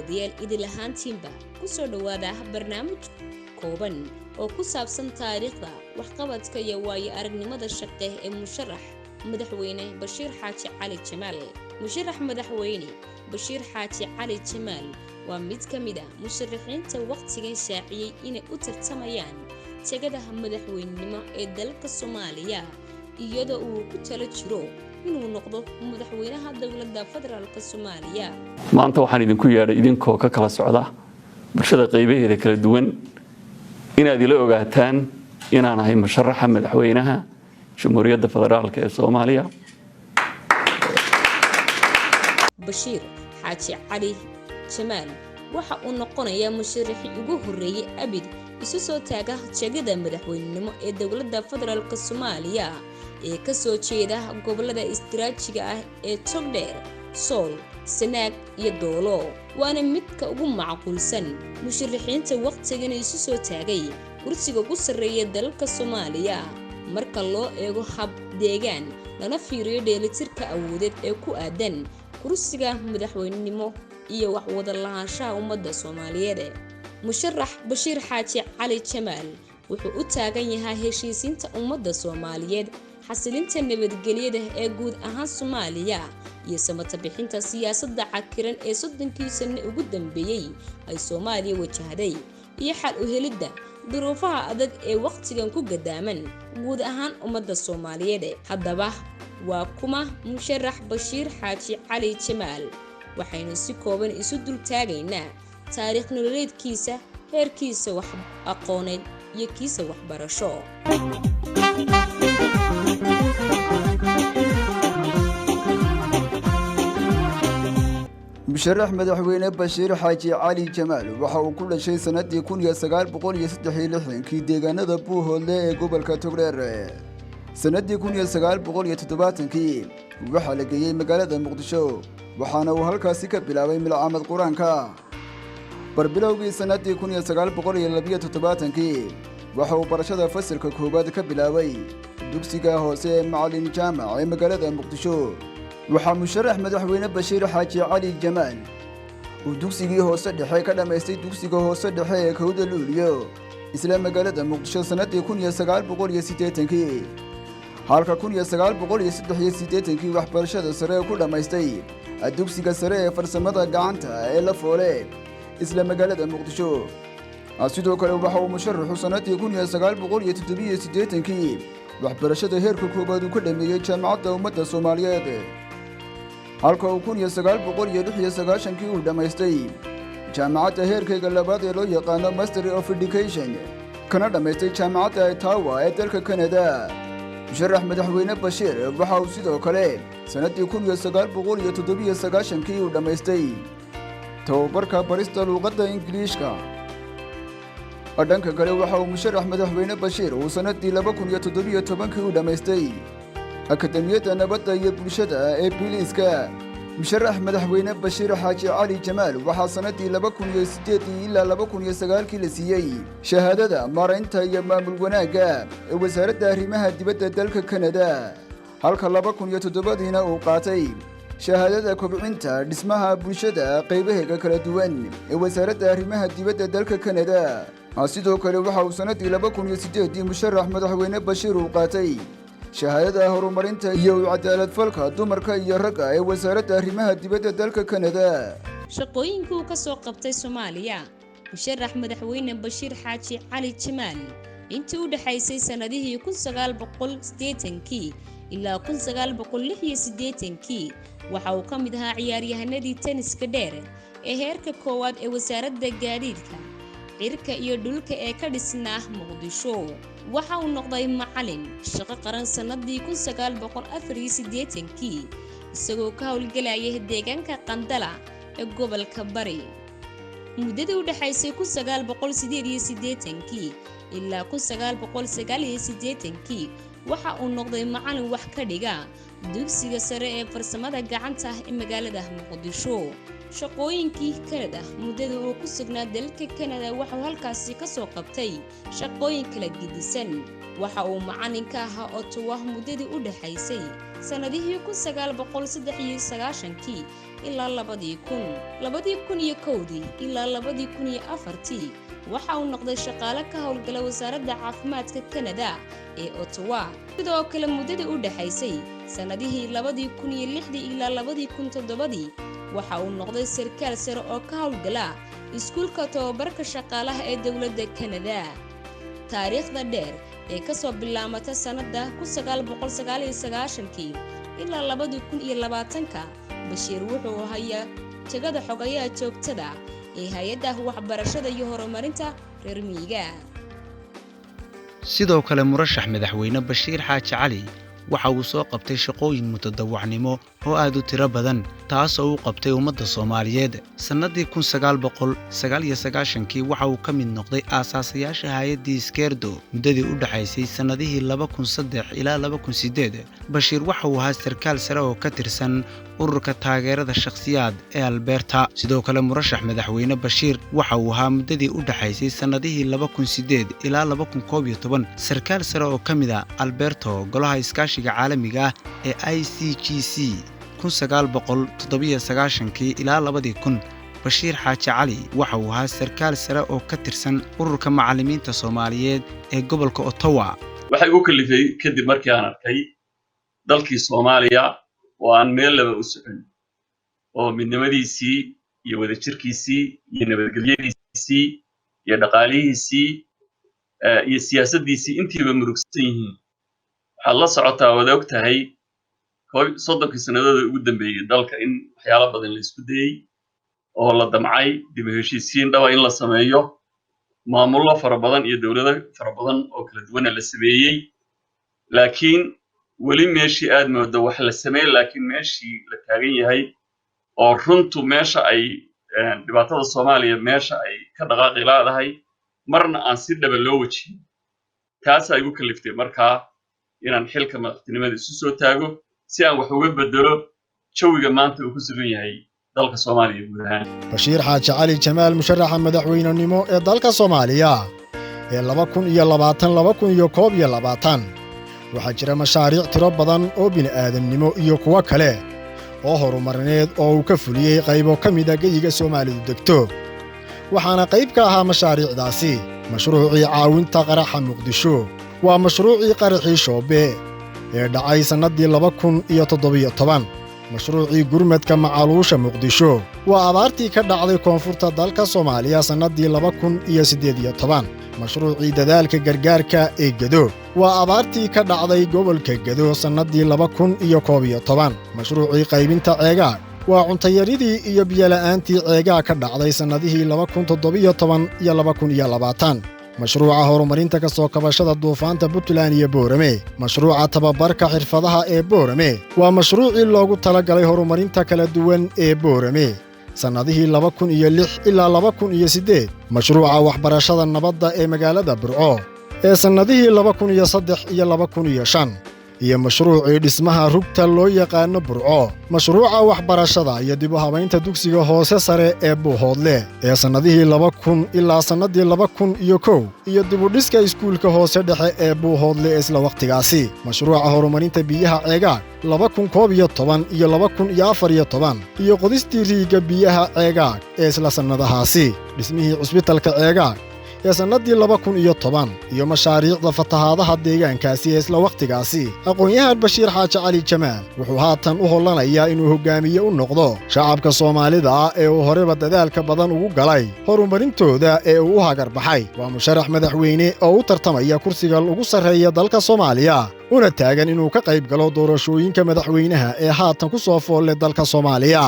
daawadayaal idil ahaantiinba ku soo dhawaada barnaamij kooban oo ku saabsan taariikhda waxqabadka iyo waayo aragnimada shaqo ee musharax madaxweyne Bashiir Xaaji Cali Jamaal. musharax madaxweyne Bashiir Xaaji Cali Jamaal waa mid ka mid ah musharaxiinta waqtigan shaaciyay inay u tartamayaan tagada madaxweynenimo ee dalka Soomaaliya iyadoo uu ku talo jiro inuu noqdo madaxweynaha dawladda federaalka Soomaaliya. maanta waxaan idinku yeedhay idinkoo ka kala socda bulshada qaybaheeda kala duwan inaad ila ogaataan inaan ahay musharaxa madaxweynaha Jamhuuriyadda Federaalka ee Soomaaliya. Bashiir Xaaji Cali Jamaal waxa uu noqonayaa musharaxii ugu horeeyay abid isu soo taaga tagada madaxweynenimo ee dawladda federaalka Soomaaliya ee ka soo jeeda gobolada istiraatijiga ah ee Togdheer, Sool, Sanaag iyo Doolo. waana midka ugu macquulsan musharaxiinta waqtigan isu soo taagay kursiga ugu sareeya dalka Soomaaliya marka loo eego hab deegaan lana fiiriyo dheelitirka awoodeed ee ku aadan kursiga madaxweynenimo iyo wax wada lahaanshaha ummadda Soomaaliyeed. musharax Bashiir Xaaji Cali Jamaal wuxuu u taagan yahay heshiisiinta ummadda Soomaaliyeed, xasilinta nabadgelyada ee guud ahaan Soomaaliya iyo samata bixinta siyaasadda cakiran ee 30 sano ugu dambeeyay ay Soomaaliya wajahday iyo xal u helidda duruufaha adag ee waqtigan ku gadaaman guud ahaan ummadda Soomaaliyeed. haddaba waa kuma musharax Bashiir Xaaji Cali Jamaal? waxaynu si kooban isu dul taagaynaa taariikh nololeedkiisa, heerkiisa wax aqooneed iyo kiisa waxbarasho. musharax madaxweyne Bashiir Xaaji Cali Jamaal waxa uu ku dhashay sanadii 1963 deegaanada Buuhoodle ee gobolka Togdheer. sanadii 1970 waxa la geeyay magaalada Muqdisho waxaana uu halkaasi ka bilaabay milcamad Quraanka. barbilowgii sanadii 1972 waxa uu barashada fasalka koobaad ka bilaabay dugsiga hoose ee Macallin Jaamac ee magaalada Muqdisho. waxaa musharax madaxweyne Bashiir Xaaji Cali Jamaal uu dugsigii hoose dhexe ka dhameystay dugsiga hoose dhexe ee Kowda Luulyo isla magaalada Muqdisho sanadii 1980 halka 1983 waxbarashada sare ku dhameystay dugsiga sare ee farsamada gacanta ee La Foole isla magaalada Muqdisho. sidoo kale waxa uu musharaxu sanadii 1987 waxbarashada heerka koobaad uu ka dhameeyay jaamacadda ummadda Soomaaliyeed, halka uu 1996 uu dhameystay jaamacadda heerkayga labaad ee loo yaqaano Master of Education kana dhameystay jaamacadda Ottawa ee dalka Canada. musharax madaxweyne Bashiir waxa uu sidoo kale sanadii 1997 uu dhameystay tababarka barista luqadda Ingiriiska. dhanka kale waxa uu musharax madaxweyne Bashiir uu sanadii 2017 uu dhameystay akademiyadda nabadda iyo bulshada ee Biliiska. musharax madaxweyne Bashiir Xaaji Cali Jamaal waxaa sanadii 2008 ilaa 2009 la siiyay shahaadada maaraynta iyo maamul wanaagga ee wasaaradda arrimaha dibadda dalka Canada, halka 2007 uu qaatay shahaadada kobcinta dhismaha bulshada qaybaheeda kala duwan ee wasaaradda arrimaha dibadda dalka Canada. sidoo kale waxa uu sanadii 2008 musharax madaxweyne Bashiir uu qaatay shahaadada horumarinta iyo cadaalad falka dumarka iyo ragga ee wasaaradda arrimaha dibadda dalka Canada. shaqooyinka uu ka soo qabtay Soomaaliya musharax madaxweyne Bashiir Xaaji Cali Jamaal intii u dhaxaysay sanadihii 1980 ilaa 1986 waxa uu ka mid ahaa ciyaaryahanadii tenniska dheer ee heerka koowaad ee wasaaradda gaadiidka cirka iyo dhulka ee ka dhisnaa Muqdisho. waxa uu noqday macallin shaqo qaran sanadii 1984 isagoo ka howlgalayay deegaanka Qandala ee gobolka Bari. muddada u dhaxaysay 1988 ilaa 1989 waxa uu noqday macallin wax ka dhiga dugsiga sare ee farsamada gacanta ee magaalada Muqdisho. shaqooyinkii Canada muddada uu ku sugnaa dalka Canada waxa uu halkaasi ka soo qabtay shaqooyin kala gedisan. waxa uu macallin ka ahaa Ottawa muddadii u dhaxaysay sanadihii 1993 ilaa 2001 ilaa 2004 waxa uu noqday shaqaale ka howlgala wasaaradda caafimaadka Canada ee Ottawa. sidoo kale muddadii u dhaxaysay sanadihii 2006 ilaa 2007 waxa uu noqday sarkaal sare oo ka howlgala iskuulka tababarka shaqaalaha ee dawladda Canada. taariikhda dheer ee ka soo bilaabmata sanadda 1999 ilaa 2020 Bashiir wuxuu hayaa jagada xogayaha joogtada ee hay'adda waxbarashada iyo horumarinta reer miyiga. sidoo kale murashax madaxweyne Bashiir Xaaji Cali waxa uu soo qabtay shaqooyin mutadawacnimo oo aad u tiro badan taas oo uu qabtay ummadda Soomaaliyeed. sanadii 1999 waxa uu ka mid noqday aasaasayaasha hay'addii Iskeerdo muddadii u dhaxaysay sanadihii 2003 ilaa 2008. Bashiir waxa uu ahaa sarkaal sare oo ka tirsan ururka taageerada shakhsiyaad ee Alberta. sidoo kale murashax madaxweyne Bashiir waxa uu ahaa muddadii u dhaxaysay sanadihii 2008 ilaa 2011 sarkaal sare oo ka mid ah Alberta golaha iskaashiga caalamiga ah ee ICGC 1997 ilaa 2000. Bashiir Xaaji Cali waxa uu ahaa sarkaal sare oo ka tirsan ururka macallimiinta Soomaaliyeed ee gobolka Ottawa. waxay ugu kalifay kadib markii aan arkay dalkii Soomaaliya oo aan meel laba u socon oo midnimadiisii iyo wadajirkiisii iyo nabadgelyadiisii iyo dhaqaalihiisii iyo siyaasaddiisii intiiba murugsan yihiin. waxaad la socotaa wada og tahay 30 sannadood ugu dambeeyay dalka in waxyaalo badan la isku dayay oo la damcay dib u heshiisiin dhaba in la sameeyo maamullo fara badan iyo dawlado fara badan oo kala duwan la sameeyay laakiin weli meeshii aad moodo wax la sameeyay laakiin meeshii la taagan yahay oo runtu meesha ay dhibaatada Soomaaliya meesha ay ka dhaqaaqi laadahay marna aan si dhaba loo wajin. taas ay ugu kaliftay markaa inaan xilka madaxtinimada isu soo taago si aan wax uga bedelo jawiga maanta uu ku sugan yahay dalka Soomaaliya guud ahaan. Bashiir Xaaji Cali Jamaal musharaxa madaxweynenimo ee dalka Soomaaliya ee 2020-2021 waxaa jira mashaariic tiro badan oo bini'aadamnimo iyo kuwa kale oo horumarineed oo uu ka fuliyey qaybo ka mid ah geyiga Soomaalidu degto. waxaana qayb ka ahaa mashaariicdaasi mashruucii caawinta qaraxa Muqdisho. waa mashruucii qaraxii Shoobe ee dhacay sanadii 2017. mashruucii gurmadka macaluusha Muqdisho waa abaartii ka dhacday koonfurta dalka Soomaaliya sanadii 2018. mashruucii dadaalka gargaarka ee Gedo waa abaartii ka dhacday gobolka Gedo sanadii 2011. mashruucii qaybinta ceegaa waa cuntayaridii iyo biyola'aantii ceegaa ka dhacday sanadihii 2017 iyo 2020. mashruuca horumarinta ka soo kabashada duufaanta Puntland iyo Boorame. mashruuca tababarka xirfadaha ee Boorame waa mashruucii loogu talagalay horumarinta kala duwan ee Boorame sanadihii 2006 ilaa 2008. mashruuca waxbarashada nabadda ee magaalada Burco ee sanadihii 2003 iyo 2005 iyo mashruucii dhismaha rugta loo yaqaan Burco. mashruuca waxbarashada iyo dib u habaynta dugsiga hoose sare ee Buuhoodle ee sanadihii 2000 ilaa sanadii 2001 iyo dib u dhiska iskuulka hoose dhexe ee Buuhoodle isla waqtigaasi. mashruuca horumarinta biyaha ceegaa 2011 iyo 2014 iyo qodistii riiga biyaha ceegaa ee isla sanadahaasi. dhismihii cusbitalka ceegaa ee sanadii 2010 iyo mashaariicda fatahaadaha deegaankaasi ee isla waqtigaasi. aqoon-yahan Bashiir Xaaji Cali Jamaal wuxuu haatan u hollanayaa inuu hogaamiye u noqdo shacabka Soomaalida ee uu horeba dadaalka badan ugu galay horumarintooda ee uu u hagar baxay. waa musharax madaxweyne oo u tartamaya kursiga ugu sarreeya dalka Soomaaliya una taagan inuu ka qayb galo doorashooyinka madaxweynaha ee haatan ku soo foolle dalka Soomaaliya.